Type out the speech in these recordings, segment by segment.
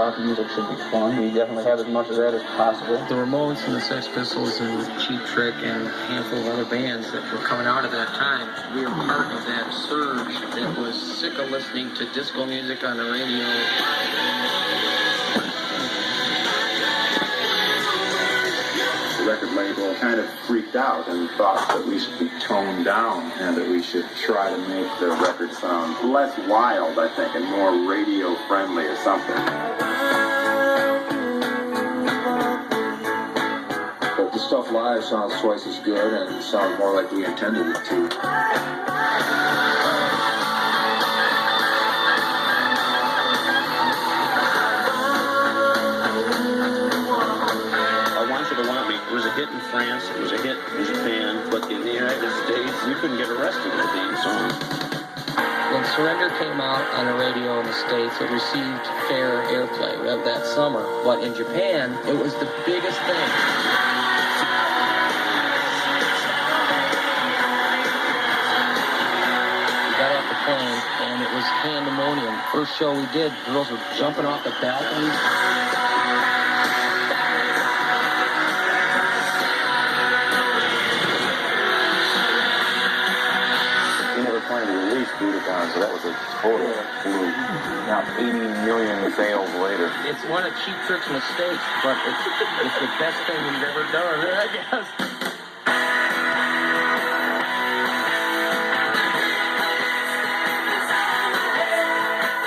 rock music should be fun. We definitely have as much of that as possible. The Ramones and the Sex Pistols and Cheap Trick and a handful of other bands that were coming out at that time, we were part of that surge that was sick of listening to disco music on the radio. The record label kind of freaked out and thought that we should be toned down and that we should try to make the record sound less wild, I think, and more radio-friendly or something. But the stuff live sounds twice as good and sounds more like we intended it to. It was a hit in France, it was a hit in Japan, but in the United States, you couldn't get arrested for being song. When Surrender came out on the radio in the States, it received fair airplay of that summer. But in Japan, it was the biggest thing. We got off the plane, and it was pandemonium. First show we did, girls were jumping off the balconies. Planning to release Budokan, so that was a total fluke. Now 80 million sales later. It's one of Cheap Trick's mistakes, but it's the best thing we've ever done, I guess.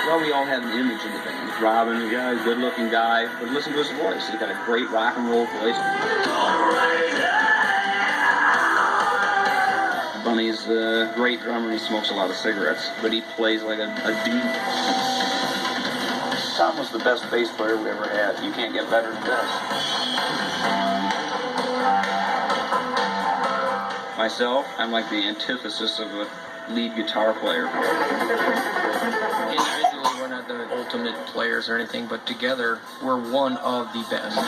Well, we all have an image in the band. Robin, a guy, good-looking guy, but listen to his voice. He's got a great rock and roll voice. Bunny's a great drummer. He smokes a lot of cigarettes, but he plays like a dude. Tom was the best bass player we ever had. You can't get better than this. Myself, I'm like the antithesis of a lead guitar player. Individually, we're not the ultimate players or anything, but together, we're one of the best.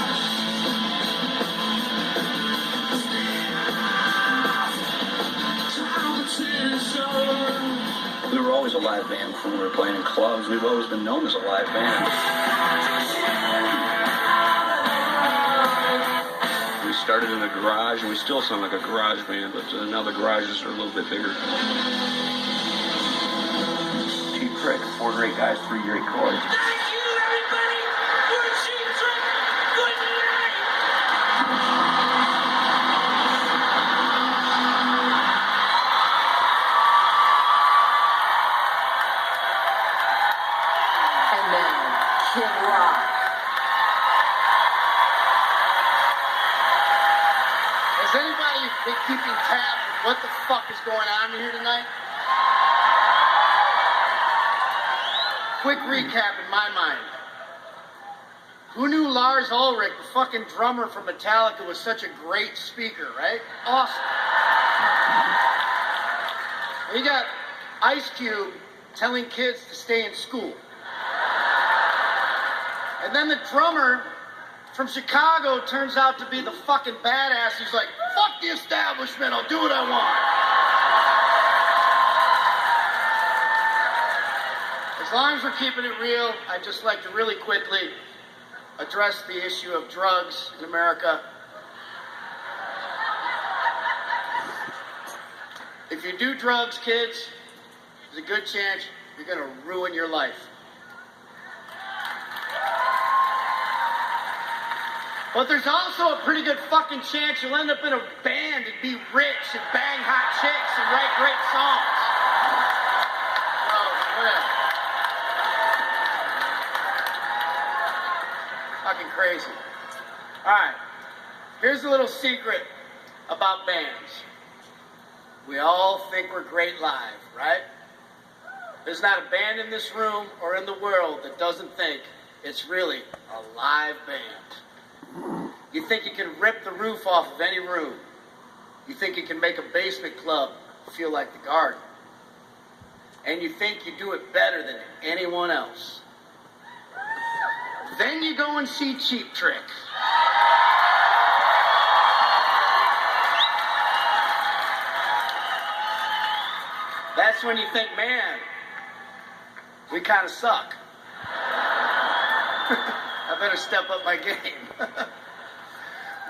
We were always a live band before we were playing in clubs. We've always been known as a live band. We started in a garage, and we still sound like a garage band, but now the garages are a little bit bigger. Cheap Trick, 4 great guys, 3 great chords. Thank you, everybody, for Cheap Trick. Good night. Has anybody been keeping tabs with what the fuck is going on here tonight? Quick recap in my mind. Who knew Lars Ulrich, the fucking drummer from Metallica, was such a great speaker, right? Awesome. You got Ice Cube telling kids to stay in school. And then the drummer from Chicago turns out to be the fucking badass who's like, fuck the establishment, I'll do what I want. As long as we're keeping it real, I'd just like to really quickly address the issue of drugs in America. If you do drugs, kids, there's a good chance you're gonna ruin your life. But there's also a pretty good fucking chance you'll end up in a band and be rich and bang hot chicks and write great songs. So, whatever. Fucking crazy. Alright, here's a little secret about bands. We all think we're great live, right? There's not a band in this room or in the world that doesn't think it's really a live band. You think you can rip the roof off of any room. You think you can make a basement club feel like the Garden. And you think you do it better than anyone else. Then you go and see Cheap Trick. That's when you think, man, we kind of suck. I better step up my game.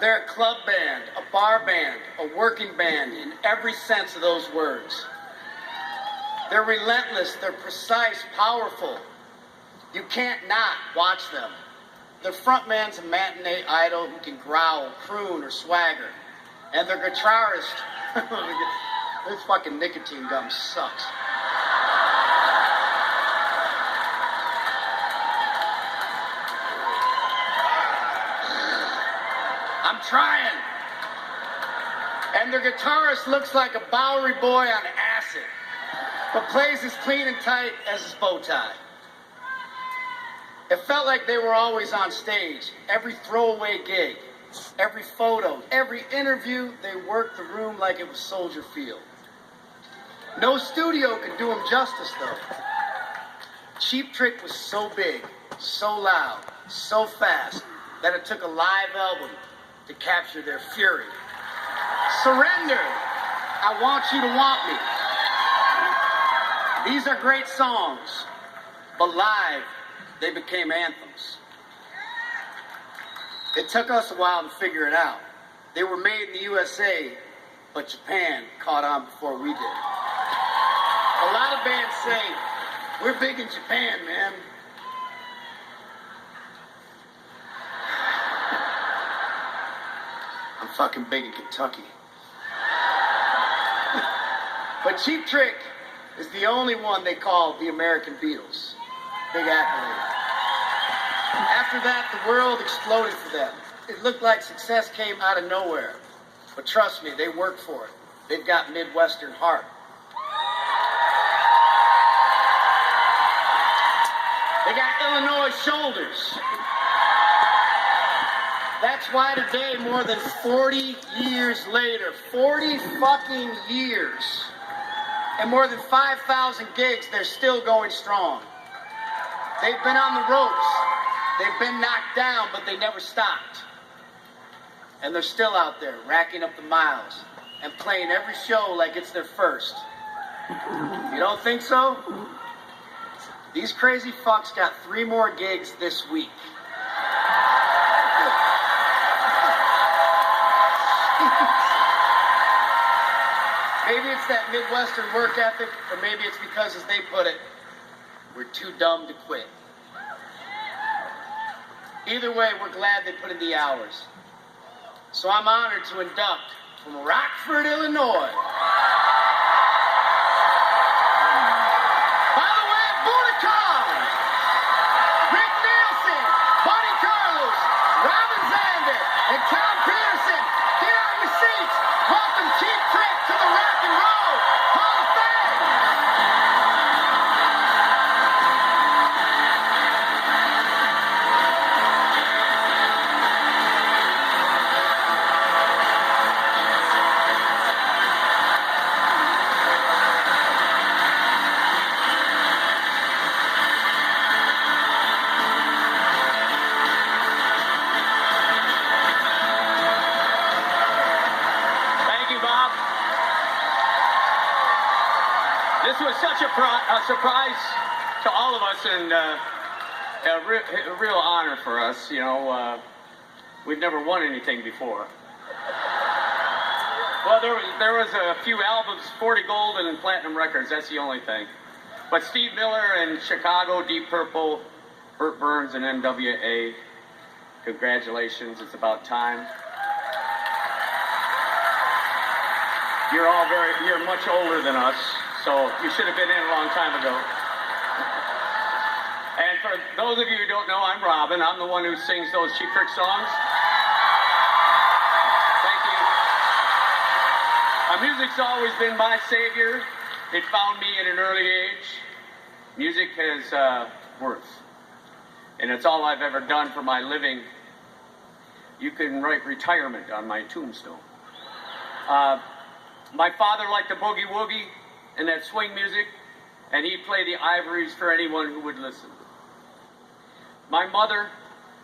They're a club band, a bar band, a working band in every sense of those words. They're relentless, they're precise, powerful. You can't not watch them. Their frontman's a matinee idol who can growl, croon, or swagger. And their guitarist, this fucking nicotine gum sucks. I'm trying. And their guitarist looks like a Bowery boy on acid, but plays as clean and tight as his bow tie. It felt like they were always on stage. Every throwaway gig, every photo, every interview, they worked the room like it was Soldier Field. No studio could do them justice, though. Cheap Trick was so big, so loud, so fast, that it took a live album to capture their fury. Surrender, I Want You to Want Me. These are great songs, but live, they became anthems. It took us a while to figure it out. They were made in the USA, but Japan caught on before we did. A lot of bands say, we're big in Japan, man. I'm fucking big in Kentucky. But Cheap Trick is the only one they call the American Beatles. Big accolade. After that, the world exploded for them. It looked like success came out of nowhere. But trust me, they worked for it. They've got Midwestern heart. They got Illinois shoulders. That's why today, more than 40 years later, 40 fucking years, and more than 5,000 gigs, they're still going strong. They've been on the ropes. They've been knocked down, but they never stopped. And they're still out there, racking up the miles and playing every show like it's their first. You don't think so? These crazy fucks got 3 more gigs this week. Maybe it's that Midwestern work ethic, or maybe it's because, as they put it, we're too dumb to quit. Either way, we're glad they put in the hours. So I'm honored to induct from Rockford, Illinois. By the way, Budokan, Rick Nielsen, Buddy Carlos, Robin Zander, and Tom Peterson. Get on your seats. Welcome Cheap Trick to the Rock and Roll Hall of Fame. This was such a surprise to all of us, and a real honor for us. You know, we've never won anything before. Well, there was a few albums, 40 gold and platinum records. That's the only thing. But Steve Miller and Chicago, Deep Purple, Burt Burns and NWA. Congratulations! It's about time. You're much older than us. So you should have been in a long time ago. And for those of you who don't know, I'm Robin. I'm the one who sings those Cheap Trick songs. Thank you. Music's always been my savior. It found me at an early age. Music has worth. And it's all I've ever done for my living. You can write retirement on my tombstone. My father liked the boogie woogie and that swing music, and he'd play the ivories for anyone who would listen. My mother,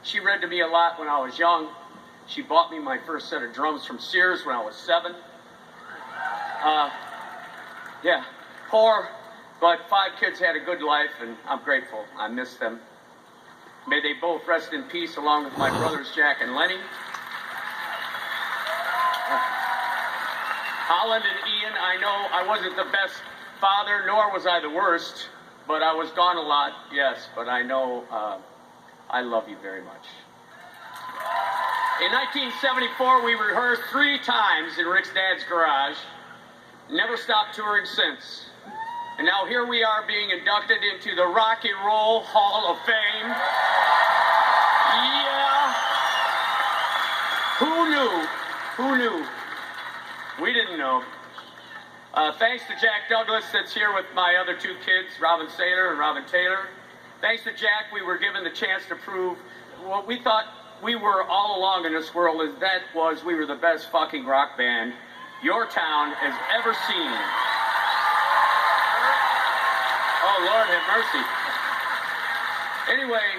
she read to me a lot when I was young. She bought me my first set of drums from Sears when I was 7. Yeah, poor, but 5 kids had a good life, and I'm grateful. I miss them. May they both rest in peace along with my brothers Jack and Lenny. Holland and Ian, I know I wasn't the best father, nor was I the worst, but I was gone a lot, yes, but I know I love you very much. In 1974, we rehearsed 3 times in Rick's dad's garage. Never stopped touring since. And now here we are being inducted into the Rock and Roll Hall of Fame. Yeah. Who knew? Who knew? We didn't know. Thanks to Jack Douglas that's here with my other 2 kids, Robin Saylor and Robin Taylor. Thanks to Jack, we were given the chance to prove what we thought we were all along in this world, is that was we were the best fucking rock band your town has ever seen. Oh, Lord have mercy. Anyway,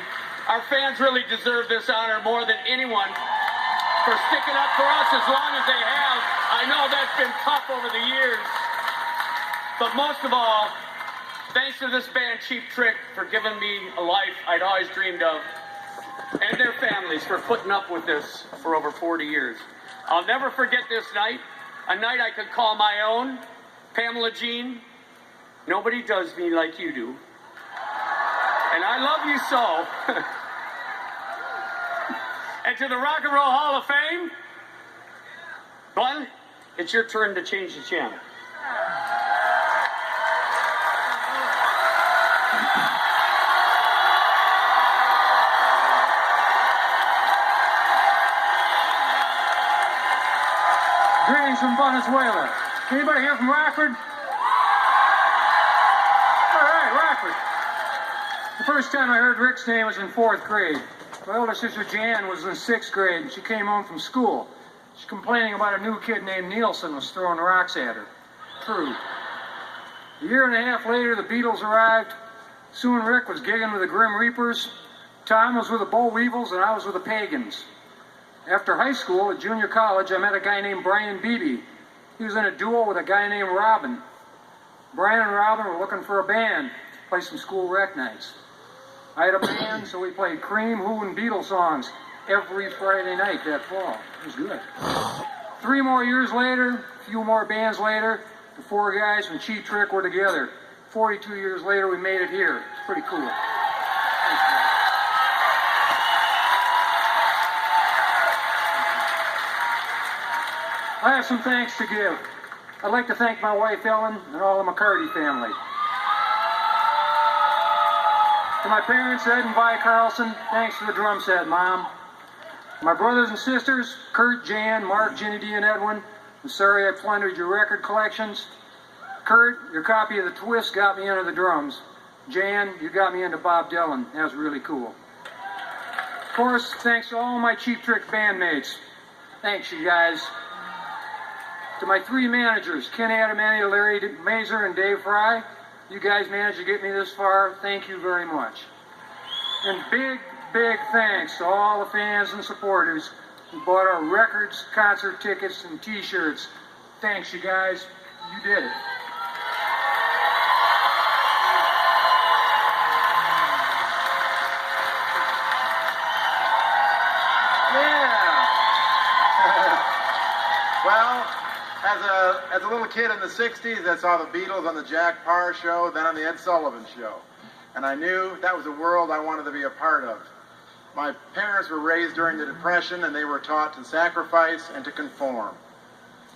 our fans really deserve this honor more than anyone for sticking up for us as long as they have. I know that's been tough over the years. But most of all, thanks to this band, Cheap Trick, for giving me a life I'd always dreamed of, and their families for putting up with this for over 40 years. I'll never forget this night, a night I could call my own. Pamela Jean, nobody does me like you do. And I love you so. And to the Rock and Roll Hall of Fame, Glenn, it's your turn to change the channel. Greetings from Venezuela. Anybody here from Rockford? All right, Rockford. The first time I heard Rick's name was in 4th grade. My older sister Jan was in 6th grade, and she came home from school. She's complaining about a new kid named Nielsen was throwing rocks at her. True. A year and a half later, the Beatles arrived. Soon Rick was gigging with the Grim Reapers. Tom was with the Boll Weevils, and I was with the Pagans. After high school, at junior college, I met a guy named Brian Beebe. He was in a duo with a guy named Robin. Brian and Robin were looking for a band to play some school rec nights. I had a band, so we played Cream, Who, and Beatles songs every Friday night that fall. It was good. 3 more years later, a few more bands later, the 4 guys from Cheap Trick were together. 42 years later, we made it here. It's pretty cool. I have some thanks to give. I'd like to thank my wife, Ellen, and all the McCarty family. To my parents, Ed and Vi Carlson, thanks for the drum set, Mom. My brothers and sisters, Kurt, Jan, Mark, Ginny D, and Edwin, I'm sorry I plundered your record collections. Kurt, your copy of The Twist got me into the drums. Jan, you got me into Bob Dylan. That was really cool. Of course, thanks to all my Cheap Trick bandmates. Thanks, you guys. To my 3 managers, Ken Adamani, Larry Mazer, and Dave Fry, you guys managed to get me this far. Thank you very much. And big, big thanks to all the fans and supporters who bought our records, concert tickets, and t-shirts. Thanks, you guys. You did it. Yeah. Well, as a little kid in the 60s, I saw the Beatles on the Jack Parr show, then on the Ed Sullivan show. And I knew that was a world I wanted to be a part of. My parents were raised during the Depression, and they were taught to sacrifice and to conform.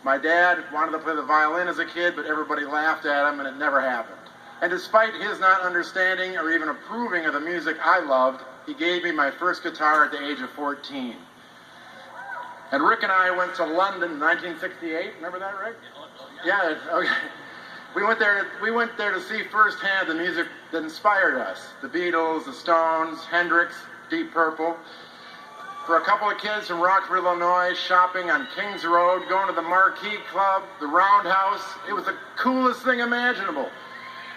My dad wanted to play the violin as a kid, but everybody laughed at him, and it never happened. And despite his not understanding or even approving of the music I loved, he gave me my first guitar at the age of 14. And Rick and I went to London in 1968. Remember that, Rick? Yeah. Okay. We went there to see firsthand the music that inspired us. The Beatles, the Stones, Hendrix, Deep Purple. For a couple of kids from Rockford, Illinois, shopping on Kings Road, going to the Marquee Club, the Roundhouse, it was the coolest thing imaginable.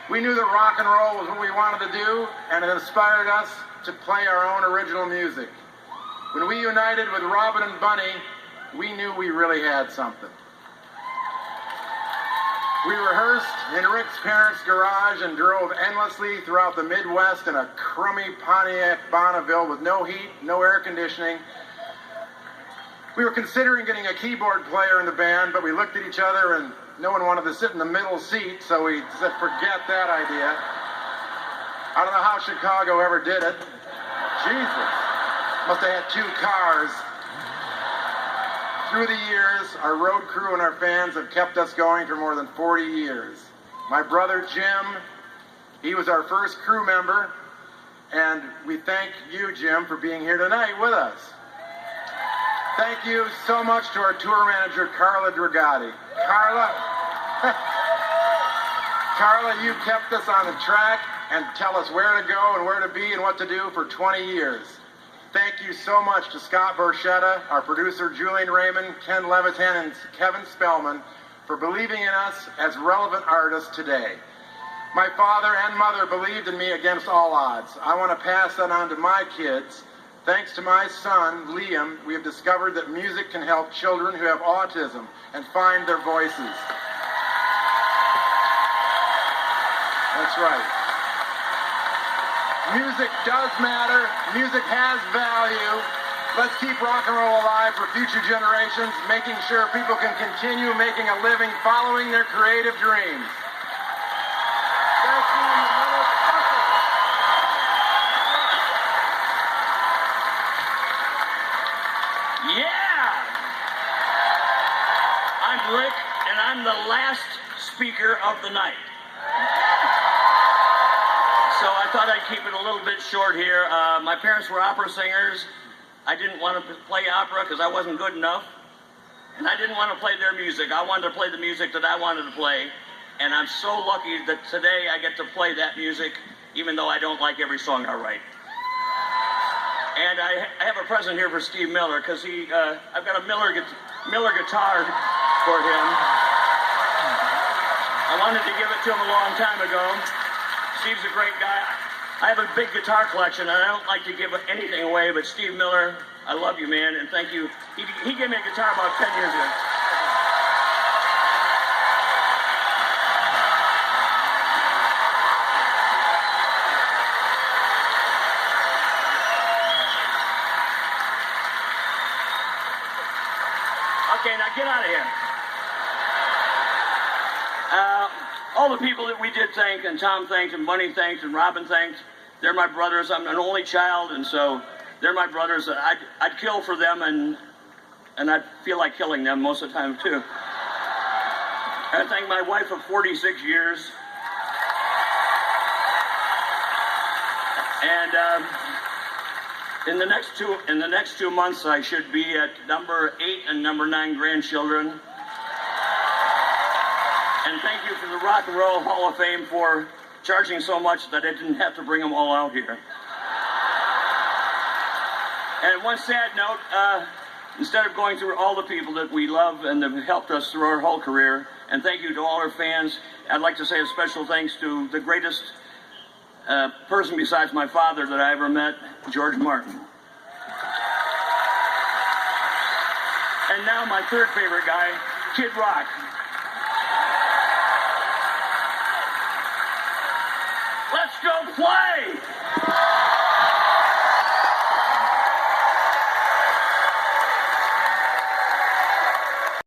We knew that rock and roll was what we wanted to do, and it inspired us to play our own original music. When we united with Robin and Bunny, we knew we really had something. We rehearsed in Rick's parents' garage and drove endlessly throughout the Midwest in a crummy Pontiac Bonneville with no heat, no air conditioning. We were considering getting a keyboard player in the band, but we looked at each other and no one wanted to sit in the middle seat, so we said, forget that idea. I don't know how Chicago ever did it. Jesus. Must have had 2 cars. Through the years, our road crew and our fans have kept us going for more than 40 years. My brother Jim, he was our first crew member, and we thank you, Jim, for being here tonight with us. Thank you so much to our tour manager, Carla Dragati. Carla, you kept us on the track and tell us where to go and where to be and what to do for 20 years. Thank you so much to Scott Borchetta, our producer Julian Raymond, Ken Levitan, and Kevin Spellman for believing in us as relevant artists today. My father and mother believed in me against all odds. I want to pass that on to my kids. Thanks to my son, Liam, we have discovered that music can help children who have autism and find their voices. That's right. Music does matter. Music has value. Let's keep rock and roll alive for future generations, making sure people can continue making a living following their creative dreams. Thank you, motherfucker. Yeah! I'm Rick, and I'm the last speaker of the night. So I thought I'd keep it a little bit short here. My parents were opera singers. I didn't want to play opera because I wasn't good enough. And I didn't want to play their music. I wanted to play the music that I wanted to play. And I'm so lucky that today I get to play that music, even though I don't like every song I write. And I have a present here for Steve Miller because I've got a Miller guitar for him. I wanted to give it to him a long time ago. Steve's a great guy. I have a big guitar collection, and I don't like to give anything away, but Steve Miller, I love you, man, and thank you. He gave me a guitar about 10 years ago. Okay, now get out of here. All the people that we did thank, and Tom thanked, and Bunny thanked, and Robin thanked, they're my brothers. I'm an only child, and so they're my brothers. I'd kill for them, and I'd feel like killing them most of the time, too. I thank my wife of 46 years. And in the next 2 months, I should be at number 8 and number 9 grandchildren. And thank you for the Rock and Roll Hall of Fame for charging so much that I didn't have to bring them all out here. And one sad note, instead of going through all the people that we love and have helped us through our whole career, and thank you to all our fans, I'd like to say a special thanks to the greatest person besides my father that I ever met, George Martin. And now my third favorite guy, Kid Rock. Let's go play!